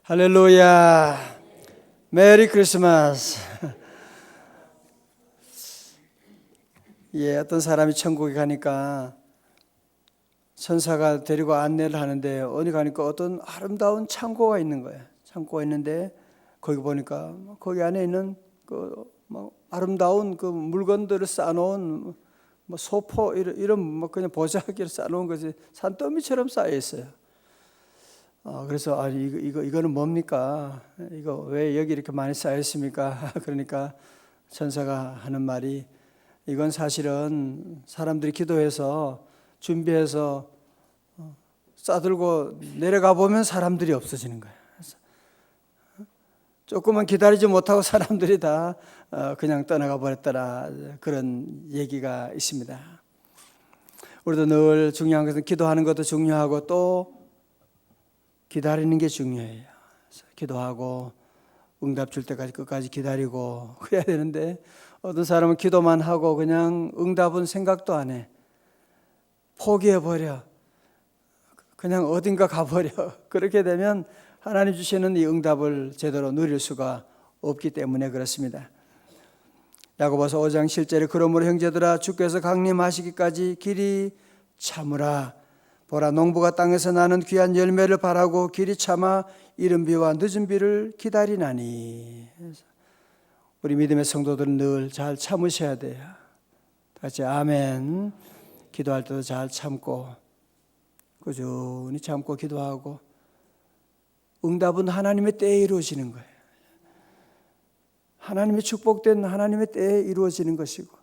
할렐루야. 메리 크리스마스. 예, 어떤 사람이 천국에 가니까 천사가 데리고 안내를 하는데 어디 가니까 어떤 아름다운 창고가 있는 거예요. 창고가 있는데 거기 보니까 거기 안에 있는 아름다운 그 물건들을 쌓아놓은 소포 이런 그냥 보자기를 쌓아놓은 것이 산더미처럼 쌓여 있어요. 그래서 이거는 뭡니까? 이거 왜 여기 이렇게 많이 쌓여 있습니까? 그러니까 천사가 하는 말이 이건 사실은 사람들이 기도해서 준비해서 싸들고 내려가 보면 사람들이 없어지는 거예요. 조금만 기다리지 못하고 사람들이 다 그냥 떠나가 버렸더라, 그런 얘기가 있습니다. 우리도 늘 중요한 것은 기도하는 것도 중요하고 또 기다리는 게 중요해요. 기도하고 응답 줄 때까지 끝까지 기다리고 그래야 되는데 어떤 사람은 기도만 하고 그냥 응답은 생각도 안 해. 포기해버려. 그냥 어딘가 가버려. 그렇게 되면 하나님 주시는 이 응답을 제대로 누릴 수가 없기 때문에 그렇습니다. 야고보서 5장 7절에 그러므로 형제들아 주께서 강림하시기까지 길이 참으라. 보라 농부가 땅에서 나는 귀한 열매를 바라고 길이 참아 이른 비와 늦은 비를 기다리나니. 우리 믿음의 성도들은 늘 잘 참으셔야 돼요. 같이 아멘. 기도할 때도 잘 참고 꾸준히 참고 기도하고 응답은 하나님의 때에 이루어지는 거예요. 하나님의 축복된 하나님의 때에 이루어지는 것이고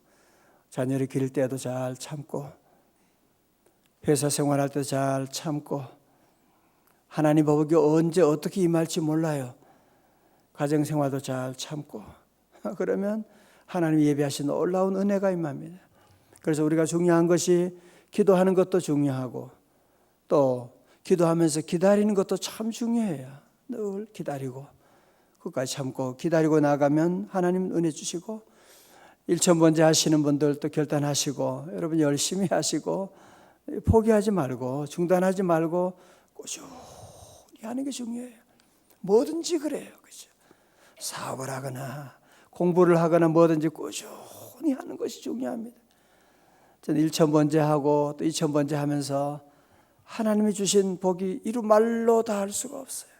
자녀를 기를 때도 잘 참고 회사 생활할 때 잘 참고 하나님 법이 언제 어떻게 임할지 몰라요. 가정생활도 잘 참고 그러면 하나님이 예비하신 놀라운 은혜가 임합니다. 그래서 우리가 중요한 것이 기도하는 것도 중요하고 또 기도하면서 기다리는 것도 참 중요해요. 늘 기다리고 끝까지 참고 기다리고 나가면 하나님 은혜 주시고 일천번제 하시는 분들도 결단하시고 여러분 열심히 하시고 포기하지 말고 중단하지 말고 꾸준히 하는 게 중요해요. 뭐든지 그래요. 그렇죠? 사업을 하거나 공부를 하거나 뭐든지 꾸준히 하는 것이 중요합니다. 저는 1,000번째 하고 또 2,000번째 하면서 하나님이 주신 복이 이루 말로 다 할 수가 없어요.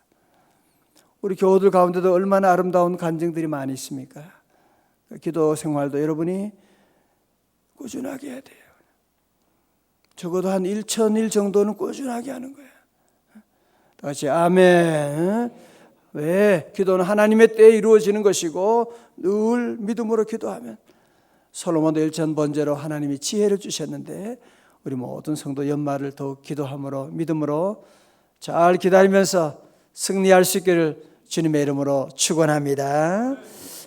우리 교우들 가운데도 얼마나 아름다운 간증들이 많이 있습니까? 기도 생활도 여러분이 꾸준하게 해야 돼요. 적어도 한 1,000일 정도는 꾸준하게 하는 거예요. 다 같이 아멘. 왜? 기도는 하나님의 때에 이루어지는 것이고 늘 믿음으로 기도하면 솔로몬도 1,000번제로 하나님이 지혜를 주셨는데 우리 모든 성도 연말을 더욱 기도함으로 믿음으로 잘 기다리면서 승리할 수 있기를 주님의 이름으로 축원합니다.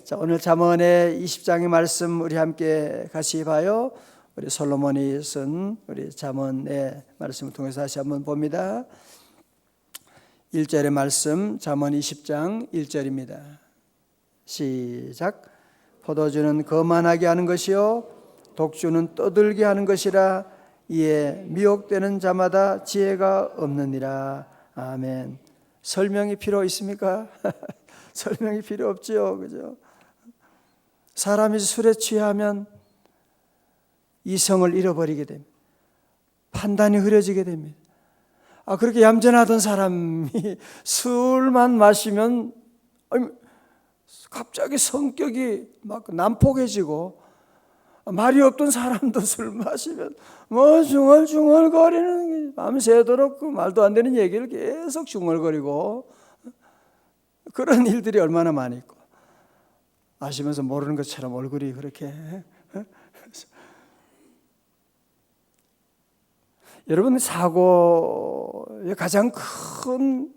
자, 오늘 잠언의 20장의 말씀 우리 함께 같이 봐요. 우리 솔로몬이 쓴 우리 잠언의 말씀을 통해서 다시 한번 봅니다. 1절의 말씀 잠언 20장 1절입니다. 시작. 포도주는 거만하게 하는 것이요 독주는 떠들게 하는 것이라 이에 미혹되는 자마다 지혜가 없느니라. 아멘. 설명이 필요 있습니까? 설명이 필요 없죠. 그죠? 사람이 술에 취하면 이성을 잃어버리게 됩니다. 판단이 흐려지게 됩니다. 그렇게 얌전하던 사람이 술만 마시면 갑자기 성격이 막 난폭해지고 말이 없던 사람도 술 마시면 중얼중얼거리는 밤새도록 그 말도 안 되는 얘기를 계속 중얼거리고 그런 일들이 얼마나 많이 있고 마시면서 모르는 것처럼 얼굴이 그렇게 여러분 사고의 가장 큰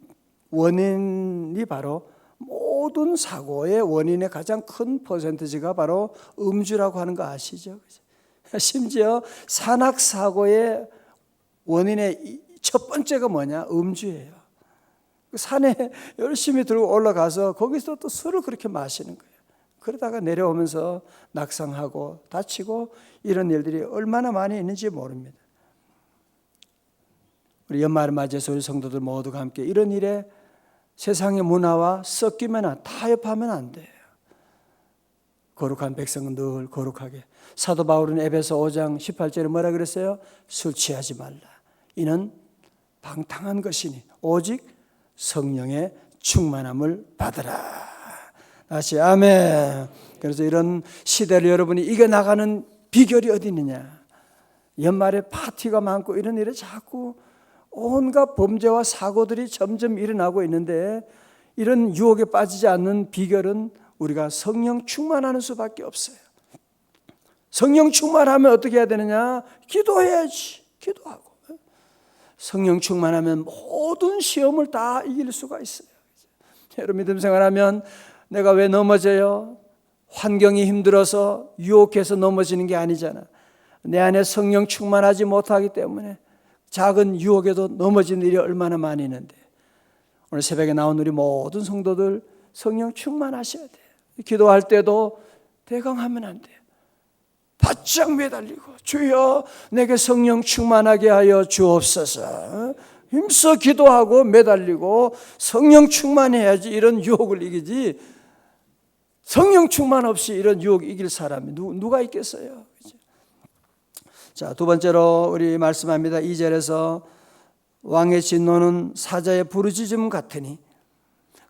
원인이 바로 모든 사고의 원인의 가장 큰 퍼센티지가 바로 음주라고 하는 거 아시죠? 심지어 산악사고의 원인의 첫 번째가 뭐냐? 음주예요. 산에 열심히 들고 올라가서 거기서 또 술을 그렇게 마시는 거예요. 그러다가 내려오면서 낙상하고 다치고 이런 일들이 얼마나 많이 있는지 모릅니다. 우리 연말을 맞이해서 우리 성도들 모두가 함께 이런 일에 세상의 문화와 섞이면 타협하면 안 돼요. 거룩한 백성은 늘 거룩하게. 사도 바울은 에베소 5장 18절에 뭐라 그랬어요? 술 취하지 말라. 이는 방탕한 것이니 오직 성령의 충만함을 받으라. 다시 아멘. 그래서 이런 시대를 여러분이 이겨나가는 비결이 어디 있느냐? 연말에 파티가 많고 이런 일에 자꾸 온갖 범죄와 사고들이 점점 일어나고 있는데, 이런 유혹에 빠지지 않는 비결은 우리가 성령 충만하는 수밖에 없어요. 성령 충만하면 어떻게 해야 되느냐? 기도해야지. 기도하고. 성령 충만하면 모든 시험을 다 이길 수가 있어요. 여러분 믿음 생활하면 내가 왜 넘어져요? 환경이 힘들어서 유혹해서 넘어지는 게 아니잖아. 내 안에 성령 충만하지 못하기 때문에 작은 유혹에도 넘어지는 일이 얼마나 많이 있는데, 오늘 새벽에 나온 우리 모든 성도들 성령 충만하셔야 돼요. 기도할 때도 대강하면 안 돼요. 바짝 매달리고 주여 내게 성령 충만하게 하여 주옵소서. 힘써 기도하고 매달리고 성령 충만해야지 이런 유혹을 이기지, 성령 충만 없이 이런 유혹 이길 사람이 누가 있겠어요? 자, 두 번째로 우리 말씀합니다. 2절에서 왕의 진노는 사자의 부르짖음 같으니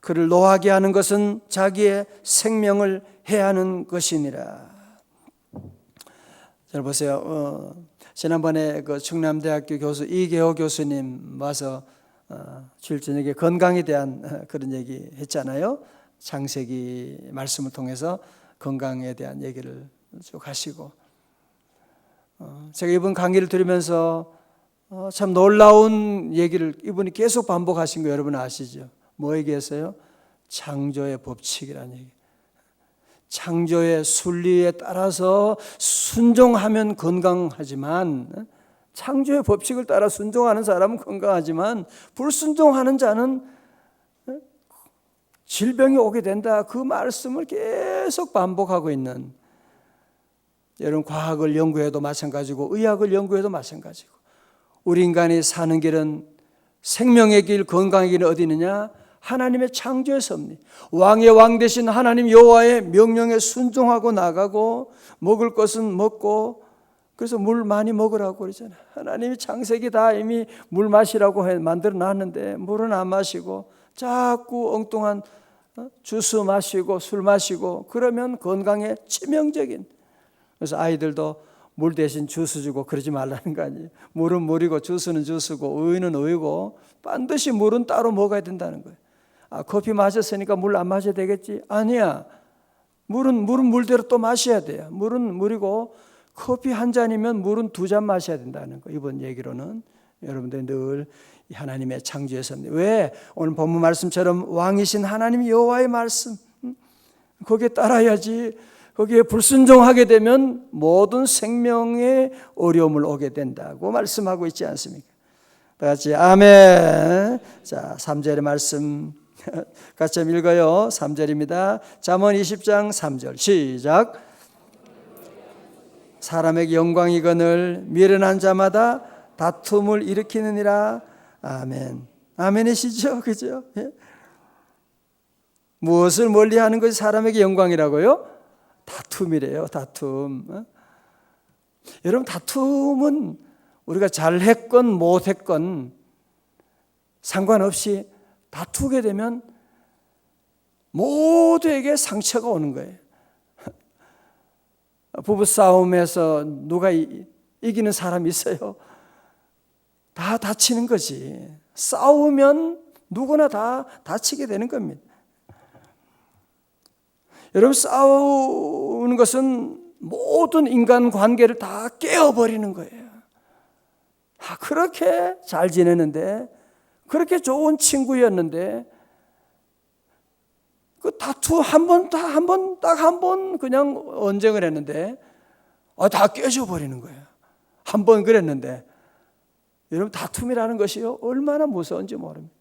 그를 노하게 하는 것은 자기의 생명을 해하는 것이니라. 잘 보세요. 지난번에 그 충남대학교 교수 이계호 교수님 와서 주일 저녁에 건강에 대한 그런 얘기 했잖아요. 창세기 말씀을 통해서 건강에 대한 얘기를 쭉 하시고, 제가 이번 강의를 들으면서 참 놀라운 얘기를 이분이 계속 반복하신 거 여러분 아시죠? 뭐 얘기했어요? 창조의 법칙이라는 얘기. 창조의 순리에 따라서 순종하면 건강하지만, 창조의 법칙을 따라 순종하는 사람은 건강하지만 불순종하는 자는 질병이 오게 된다. 그 말씀을 계속 반복하고 있는, 여러분 과학을 연구해도 마찬가지고 의학을 연구해도 마찬가지고, 우리 인간이 사는 길은, 생명의 길, 건강의 길은 어디 있느냐? 하나님의 창조의 섭리, 왕의 왕 되신 하나님 여호와의 명령에 순종하고 나가고, 먹을 것은 먹고, 그래서 물 많이 먹으라고 그러잖아요. 하나님이 창세기 다 이미 물 마시라고 만들어 놨는데 물은 안 마시고 자꾸 엉뚱한 주스 마시고 술 마시고, 그러면 건강에 치명적인. 그래서 아이들도 물 대신 주스 주고 그러지 말라는 거 아니에요. 물은 물이고 주스는 주스고 우유는 우유고 반드시 물은 따로 먹어야 된다는 거예요. 커피 마셨으니까 물 안 마셔야 되겠지? 아니야. 물은 물대로 또 마셔야 돼요. 물은 물이고 커피 한 잔이면 물은 2잔 마셔야 된다는 거. 이번 얘기로는 여러분들 늘 하나님의 창조의 섭리. 왜? 오늘 본문 말씀처럼 왕이신 하나님 여호와의 말씀, 거기에 따라야지. 거기에 불순종하게 되면 모든 생명의 어려움을 오게 된다고 말씀하고 있지 않습니까? 다 같이 아멘. 자, 3절의 말씀 같이 한번 읽어요. 3절입니다. 잠언 20장 3절 시작. 사람에게 영광이거늘 미련한 자마다 다툼을 일으키느니라. 아멘. 아멘이시죠? 그죠? 예? 무엇을 멀리하는 것이 사람에게 영광이라고요? 다툼이래요. 다툼. 여러분 다툼은 우리가 잘했건 못했건 상관없이 다투게 되면 모두에게 상처가 오는 거예요. 부부싸움에서 누가 이기는 사람이 있어요? 다 다치는 거지. 싸우면 누구나 다 다치게 되는 겁니다. 여러분 싸우는 것은 모든 인간관계를 다 깨어버리는 거예요. 그렇게 잘 지내는데, 그렇게 좋은 친구였는데, 그 다투 한 번 그냥 언쟁을 했는데 다 깨져버리는 거예요. 한 번 그랬는데. 여러분 다툼이라는 것이요 얼마나 무서운지 모릅니다.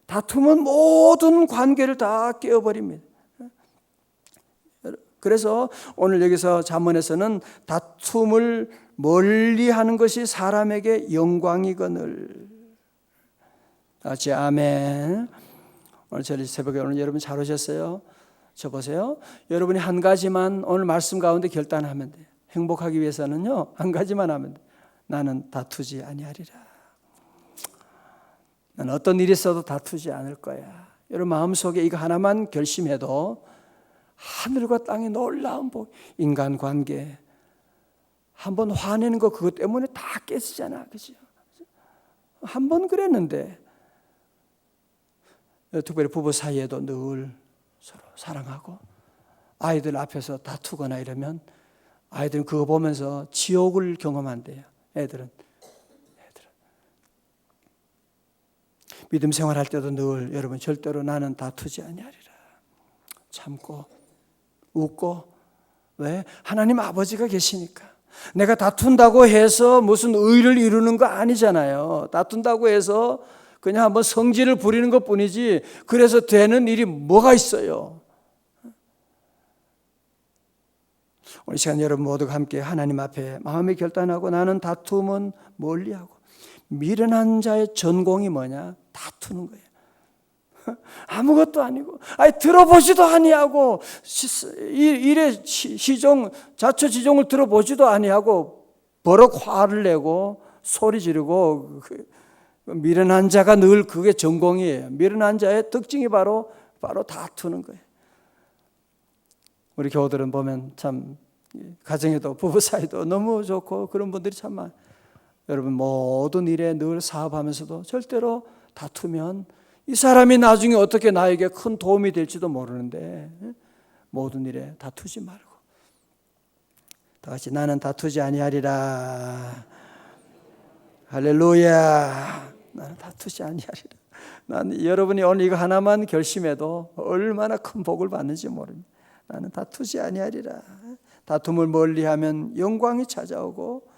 다툼은 모든 관계를 다 깨어버립니다. 그래서 오늘 여기서 잠언에서는 다툼을 멀리하는 것이 사람에게 영광이거늘. 같이 아멘. 오늘 저희 새벽에 오늘 여러분 잘 오셨어요? 저 보세요. 여러분이 한 가지만 오늘 말씀 가운데 결단하면 돼요. 행복하기 위해서는요, 한 가지만 하면 돼요. 나는 다투지 아니하리라. 나는 어떤 일이 있어도 다투지 않을 거야. 여러분 마음속에 이거 하나만 결심해도 하늘과 땅의 놀라운 복, 인간관계 한번 화내는 거 그것 때문에 다 깨지잖아, 그죠? 한 번 그랬는데 특별히 부부 사이에도 늘 서로 사랑하고 아이들 앞에서 다투거나 이러면 아이들은 그거 보면서 지옥을 경험한대요. 애들은 믿음 생활할 때도 늘 여러분 절대로 나는 다투지 아니하리라. 참고 웃고. 왜? 하나님 아버지가 계시니까. 내가 다툰다고 해서 무슨 의를 이루는 거 아니잖아요. 다툰다고 해서 그냥 한번 성질을 부리는 것뿐이지 그래서 되는 일이 뭐가 있어요. 오늘 시간 여러분 모두가 함께 하나님 앞에 마음에 결단하고 나는 다툼은 멀리하고 미련한 자의 전공이 뭐냐? 다투는 거예요. 아무것도 아니고 들어보지도 아니하고 일의 시종 자초지종을 들어보지도 아니하고 버럭 화를 내고 소리 지르고 미련한 자가 늘 그게 전공이에요. 미련한 자의 특징이 바로 다투는 거예요. 우리 교우들은 보면 참 가정에도 부부 사이도 너무 좋고 그런 분들이 참 많아요. 여러분 모든 일에 늘 사업하면서도 절대로 다투면 이 사람이 나중에 어떻게 나에게 큰 도움이 될지도 모르는데 모든 일에 다투지 말고 다 같이 나는 다투지 아니하리라. 할렐루야. 나는 다투지 아니하리라. 난 여러분이 오늘 이거 하나만 결심해도 얼마나 큰 복을 받는지 모릅니다. 나는 다투지 아니하리라. 다툼을 멀리하면 영광이 찾아오고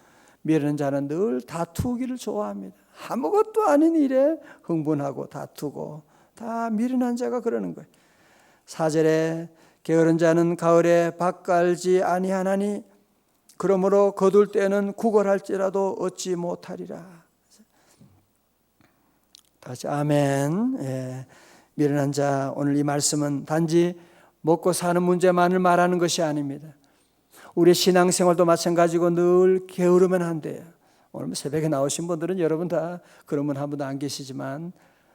미련한 자는 늘 다투기를 좋아합니다. 아무것도 아닌 일에 흥분하고 다투고 다 미련한 자가 그러는 거예요. 4절에 게으른 자는 가을에 밭 갈지 아니하나니 그러므로 거둘 때는 구걸할지라도 얻지 못하리라. 다시 아멘. 예. 미련한 자, 오늘 이 말씀은 단지 먹고 사는 문제만을 말하는 것이 아닙니다. 우리의 신앙생활도 마찬가지고 늘 게으르면 안 돼요. 오늘 새벽에 나오신 분들은 여러분 다 그런 분 한 분도 안 계시지만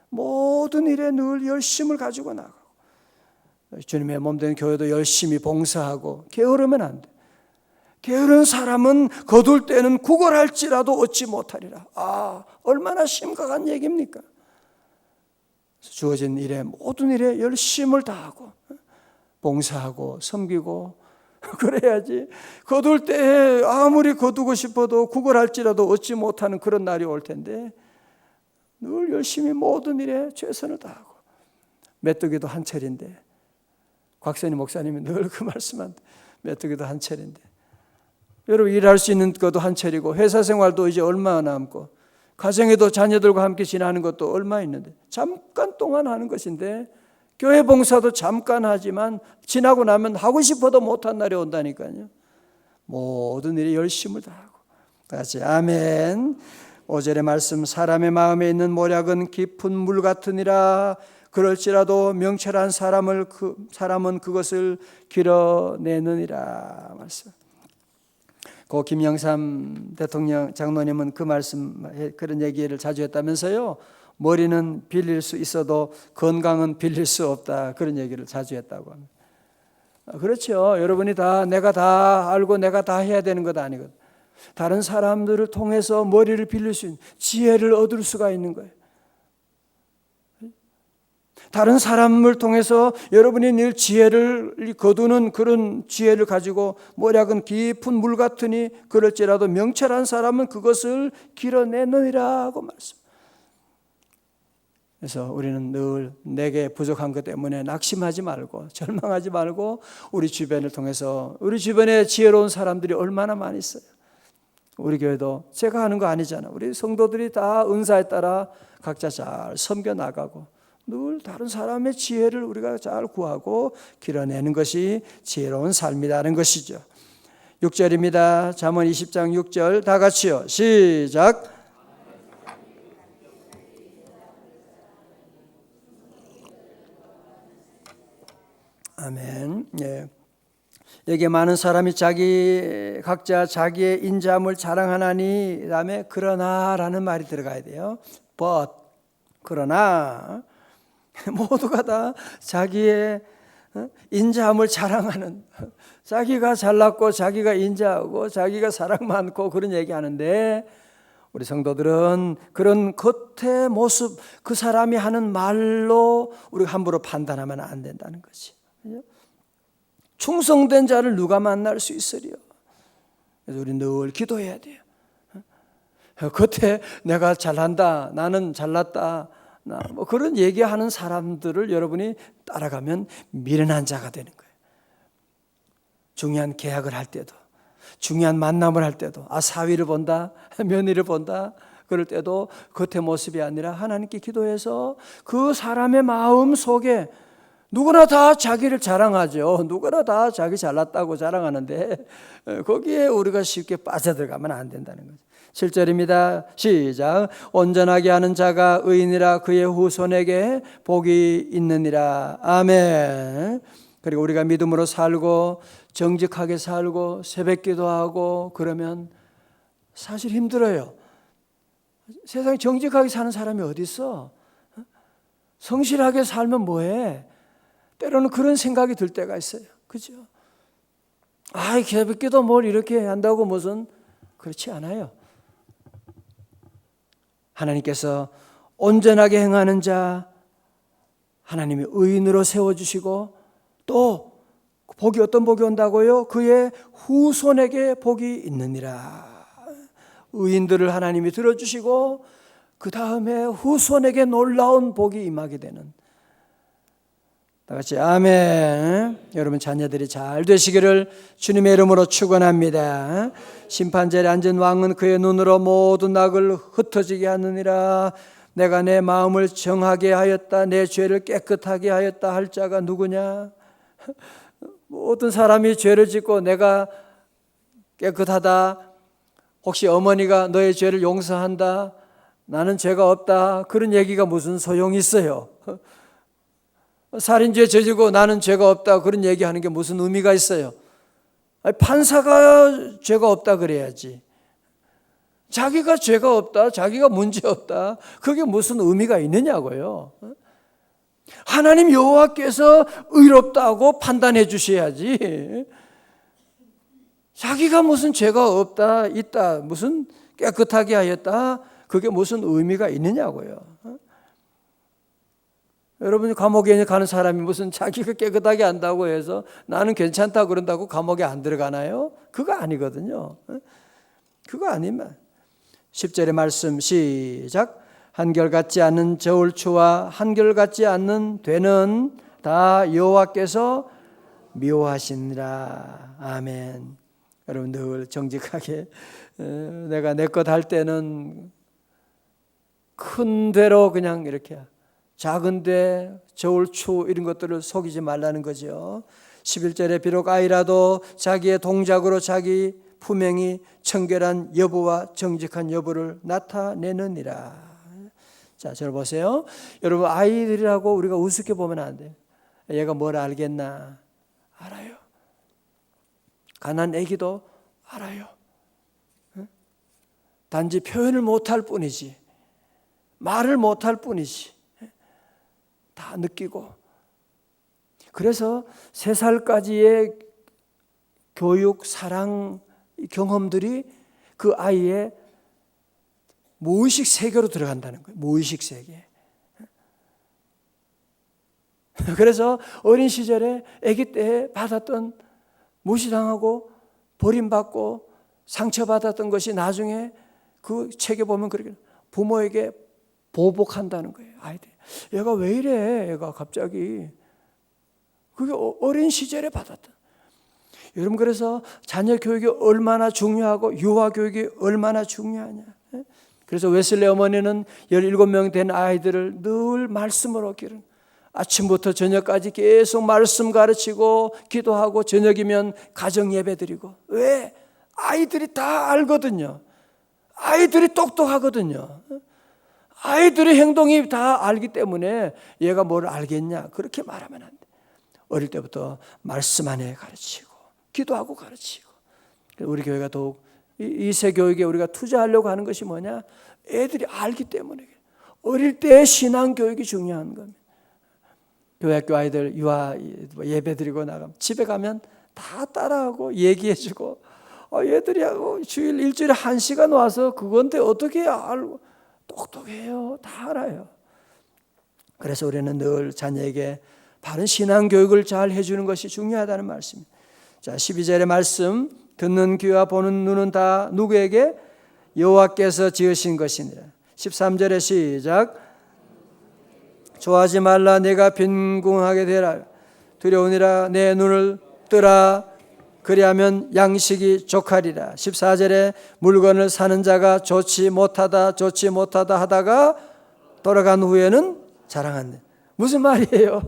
모든 일에 늘 열심을 가지고 나가고 주님의 몸된 교회도 열심히 봉사하고 게으르면 안 돼. 게으른 사람은 거둘 때는 구걸할지라도 얻지 못하리라. 얼마나 심각한 얘기입니까? 주어진 일에 모든 일에 열심을 다하고 봉사하고 섬기고 그래야지 거둘 때 아무리 거두고 싶어도 구걸할지라도 얻지 못하는 그런 날이 올 텐데 늘 열심히 모든 일에 최선을 다하고 메뚜기도 한 철인데 곽선희 목사님이 늘 그 말씀한데 메뚜기도 한 철인데 여러분 일할 수 있는 것도 한 철이고 회사 생활도 이제 얼마 남고 가정에도 자녀들과 함께 지나는 것도 얼마 있는데 잠깐 동안 하는 것인데 교회 봉사도 잠깐 하지만 지나고 나면 하고 싶어도 못한 날이 온다니까요. 모든 일에 열심을 다하고 같이 아멘. 5절의 말씀 사람의 마음에 있는 모략은 깊은 물 같으니라 그럴지라도 명철한 사람은 그것을 길어내느니라 말씀. 고 김영삼 대통령 장로님은 그 말씀 그런 얘기를 자주 했다면서요. 머리는 빌릴 수 있어도 건강은 빌릴 수 없다. 그런 얘기를 자주 했다고 합니다. 그렇죠. 여러분이 내가 다 알고 내가 다 해야 되는 것 아니거든. 다른 사람들을 통해서 머리를 빌릴 수 있는 지혜를 얻을 수가 있는 거예요. 다른 사람을 통해서 여러분이 늘 지혜를 거두는 그런 지혜를 가지고 모략은 깊은 물 같으니 그럴지라도 명철한 사람은 그것을 길어내느니라고 말씀. 그래서 우리는 늘 내게 부족한 것 때문에 낙심하지 말고 절망하지 말고 우리 주변을 통해서 우리 주변에 지혜로운 사람들이 얼마나 많이 있어요. 우리 교회도 제가 하는 거 아니잖아. 우리 성도들이 다 은사에 따라 각자 잘 섬겨 나가고 늘 다른 사람의 지혜를 우리가 잘 구하고 길어내는 것이 지혜로운 삶이라는 것이죠. 6절입니다. 잠언 20장 6절 다 같이요. 시작. 아멘. 예. 여기에 많은 사람이 각자 자기의 인자함을 자랑하나니, 그다음에 그러나라는 말이 들어가야 돼요. But, 그러나 모두가 다 자기의 인자함을 자랑하는, 자기가 잘났고 자기가 인자하고 자기가 사랑 많고 그런 얘기하는데, 우리 성도들은 그런 겉의 모습, 그 사람이 하는 말로 우리가 함부로 판단하면 안 된다는 거지. 충성된 자를 누가 만날 수 있으리요? 그래서 우리 늘 기도해야 돼요. 겉에 내가 잘한다, 나는 잘났다, 뭐 그런 얘기하는 사람들을 여러분이 따라가면 미련한 자가 되는 거예요. 중요한 계약을 할 때도, 중요한 만남을 할 때도, 사위를 본다, 며느리를 본다, 그럴 때도 겉의 모습이 아니라 하나님께 기도해서 그 사람의 마음 속에, 누구나 다 자기를 자랑하죠. 누구나 다 자기 잘났다고 자랑하는데 거기에 우리가 쉽게 빠져들어가면 안 된다는 거죠. 7절입니다. 시작. 온전하게 하는 자가 의인이라 그의 후손에게 복이 있느니라. 아멘. 그리고 우리가 믿음으로 살고 정직하게 살고 새벽 기도하고 그러면 사실 힘들어요. 세상에 정직하게 사는 사람이 어디 있어? 성실하게 살면 뭐해? 때로는 그런 생각이 들 때가 있어요. 그죠? 새벽 기도 뭘 이렇게 한다고 무슨, 그렇지 않아요. 하나님께서 온전하게 행하는 자, 하나님이 의인으로 세워주시고, 또 복이, 어떤 복이 온다고요? 그의 후손에게 복이 있느니라. 의인들을 하나님이 들어주시고 그 다음에 후손에게 놀라운 복이 임하게 되는, 다 같이 아멘. 여러분 자녀들이 잘 되시기를 주님의 이름으로 축원합니다. 심판자리에 앉은 왕은 그의 눈으로 모든 악을 흩어지게 하느니라. 내가 내 마음을 정하게 하였다, 내 죄를 깨끗하게 하였다 할 자가 누구냐? 모든 사람이 죄를 짓고 내가 깨끗하다, 혹시 어머니가 너의 죄를 용서한다, 나는 죄가 없다, 그런 얘기가 무슨 소용이 있어요? 살인죄 저지르고 나는 죄가 없다, 그런 얘기하는 게 무슨 의미가 있어요? 판사가 죄가 없다 그래야지. 자기가 죄가 없다, 자기가 문제 없다, 그게 무슨 의미가 있느냐고요. 하나님 여호와께서 의롭다고 판단해 주셔야지. 자기가 무슨 죄가 없다, 있다, 무슨 깨끗하게 하였다, 그게 무슨 의미가 있느냐고요. 여러분이 감옥에 가는 사람이 무슨 자기가 깨끗하게 한다고 해서 나는 괜찮다 그런다고 감옥에 안 들어가나요? 그거 아니거든요. 그거 아니면 10절의 말씀 시작. 한결같지 않는 저울추와 한결같지 않는 되는 다 여호와께서 미워하시니라. 아멘. 여러분 늘 정직하게, 내가 내 것 할 때는 큰 대로 그냥 이렇게, 작은데 저울추 이런 것들을 속이지 말라는 거죠. 11절에 비록 아이라도 자기의 동작으로 자기 품행이 청결한 여부와 정직한 여부를 나타내느니라. 자, 저를 보세요. 여러분 아이들이라고 우리가 우습게 보면 안 돼요. 얘가 뭘 알겠나? 알아요. 가난 애기도 알아요. 단지 표현을 못할 뿐이지, 말을 못할 뿐이지, 다 느끼고. 그래서 3살까지의 교육, 사랑 경험들이 그 아이의 무의식 세계로 들어간다는 거예요. 무의식 세계. 그래서 어린 시절에 아기 때 받았던, 무시당하고 버림받고 상처받았던 것이 나중에 그 책에 보면 그렇게 부모에게 보복한다는 거예요. 아이들, 얘가 왜 이래? 얘가 갑자기. 그게 어린 시절에 받았던. 여러분, 그래서 자녀 교육이 얼마나 중요하고 유아 교육이 얼마나 중요하냐. 그래서 웨슬리 어머니는 17명 된 아이들을 늘 말씀으로 기른, 아침부터 저녁까지 계속 말씀 가르치고 기도하고 저녁이면 가정 예배 드리고. 왜? 아이들이 다 알거든요. 아이들이 똑똑하거든요. 아이들의 행동이 다 알기 때문에 얘가 뭘 알겠냐, 그렇게 말하면 안 돼. 어릴 때부터 말씀 안에 가르치고 기도하고 가르치고. 우리 교회가 더욱 이세 교육에 우리가 투자하려고 하는 것이 뭐냐? 애들이 알기 때문에 어릴 때 신앙 교육이 중요한 겁니다. 교회학교 아이들 유아 예배 드리고 나가면 집에 가면 다 따라하고 얘기해주고 얘들이 하고 주일 일주일에 1시간 와서 그건데 어떻게 알고 똑똑해요. 다 알아요. 그래서 우리는 늘 자녀에게 바른 신앙 교육을 잘 해주는 것이 중요하다는 말씀입니다. 자, 12절의 말씀, 듣는 귀와 보는 눈은 다 누구에게? 여호와께서 지으신 것이니라. 13절의 시작. 좋아하지 말라. 내가 빈궁하게 되라. 두려우니라. 내 눈을 뜨라. 그리하면 양식이 족하리라. 14절에 물건을 사는 자가 좋지 못하다 하다가 돌아간 후에는 자랑한다. 무슨 말이에요?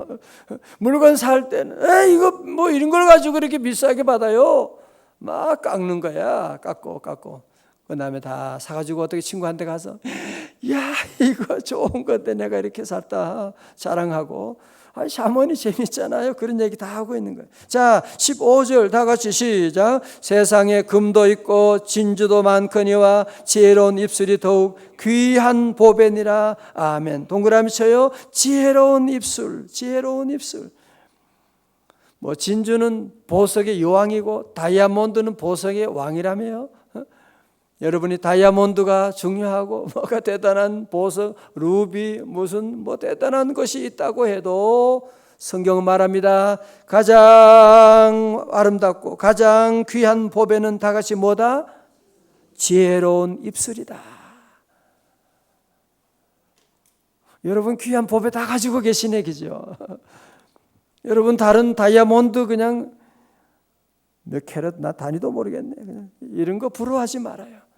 물건 살 때는 이거 뭐 이런 걸 가지고 그렇게 비싸게 받아요. 막 깎는 거야. 깎고 그 다음에 다 사가지고 어떻게 친구한테 가서 야 이거 좋은 건데 내가 이렇게 샀다 자랑하고. 샤머니 재밌잖아요. 그런 얘기 다 하고 있는 거예요. 자, 15절 다 같이 시작. 세상에 금도 있고 진주도 많거니와 지혜로운 입술이 더욱 귀한 보배니라. 아멘. 동그라미 쳐요. 지혜로운 입술. 뭐 진주는 보석의 여왕이고 다이아몬드는 보석의 왕이라며요. 여러분이 다이아몬드가 중요하고 뭐가 대단한 보석, 루비 무슨 뭐 대단한 것이 있다고 해도 성경은 말합니다. 가장 아름답고 가장 귀한 보배는 다 같이 뭐다? 지혜로운 입술이다. 여러분 귀한 보배 다 가지고 계시네, 그죠? 여러분 다른 다이아몬드 그냥 몇 캐럿 나 단위도 모르겠네. 그냥 이런 거 부러워하지 말아요.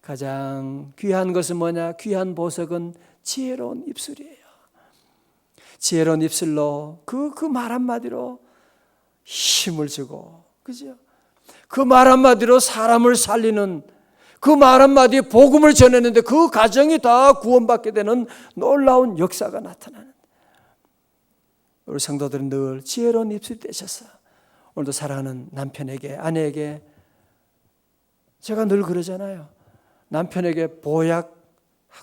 가장 귀한 것은 뭐냐? 귀한 보석은 지혜로운 입술이에요. 지혜로운 입술로 그 말 한마디로 힘을 주고, 그죠? 그 말 한마디로 사람을 살리는, 그 말 한마디에 복음을 전했는데 그 가정이 다 구원받게 되는 놀라운 역사가 나타나는. 우리 성도들은 늘 지혜로운 입술이 되셔서 오늘도 사랑하는 남편에게, 아내에게 제가 늘 그러잖아요. 남편에게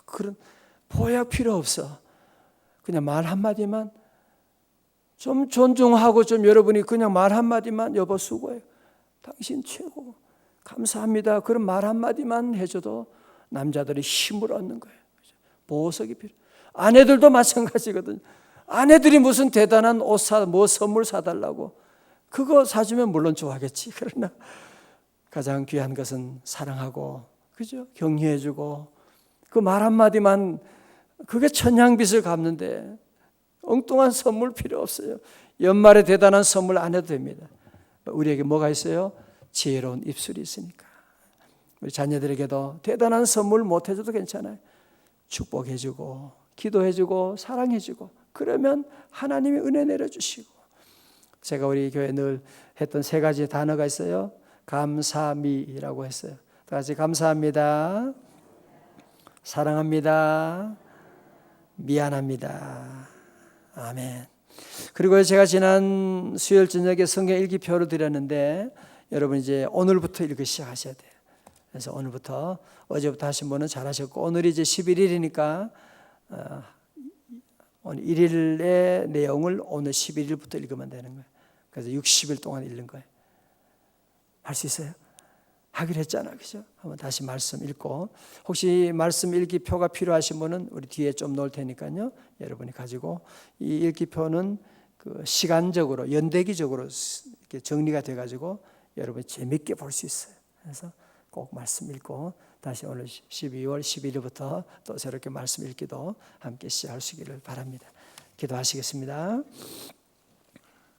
그런 보약 필요 없어. 그냥 말 한마디만 좀 존중하고 좀 여러분이 그냥 말 한마디만 여보 수고해요. 당신 최고. 감사합니다. 그런 말 한마디만 해줘도 남자들이 힘을 얻는 거예요. 보석이 필요. 아내들도 마찬가지거든요. 아내들이 무슨 대단한 옷 선물 사달라고. 그거 사주면 물론 좋아하겠지. 그러나 가장 귀한 것은 사랑하고, 그죠? 격려해주고, 그 말 한마디만, 그게 천냥빚을 갚는데, 엉뚱한 선물 필요 없어요. 연말에 대단한 선물 안 해도 됩니다. 우리에게 뭐가 있어요? 지혜로운 입술이 있으니까. 우리 자녀들에게도 대단한 선물 못 해줘도 괜찮아요. 축복해주고, 기도해주고, 사랑해주고, 그러면 하나님이 은혜 내려주시고. 제가 우리 교회 늘 했던 3가지 단어가 있어요. 감사미라고 했어요. 다시 감사합니다. 사랑합니다. 미안합니다. 아멘. 그리고 제가 지난 수요일 저녁에 성경 일기표를 드렸는데 여러분 이제 오늘부터 읽기 시작하셔야 돼요. 그래서 오늘부터, 어제부터 하신 분은 잘하셨고, 오늘이 이제 11일이니까 오늘 1일의 내용을 오늘 11일부터 읽으면 되는 거예요. 그래서 60일 동안 읽는 거예요. 할 수 있어요? 하기로 했잖아, 그죠? 한번 다시 말씀 읽고, 혹시 말씀 일기표가 필요하신 분은 우리 뒤에 좀 놓을 테니까요. 여러분이 가지고, 이 일기표는 그 시간적으로, 연대기적으로 이렇게 정리가 돼가지고 여러분이 재밌게 볼 수 있어요. 그래서 꼭 말씀 읽고 다시 오늘 12월 11일부터 또 새롭게 말씀 읽기도 함께 시작하시기를 바랍니다. 기도하시겠습니다.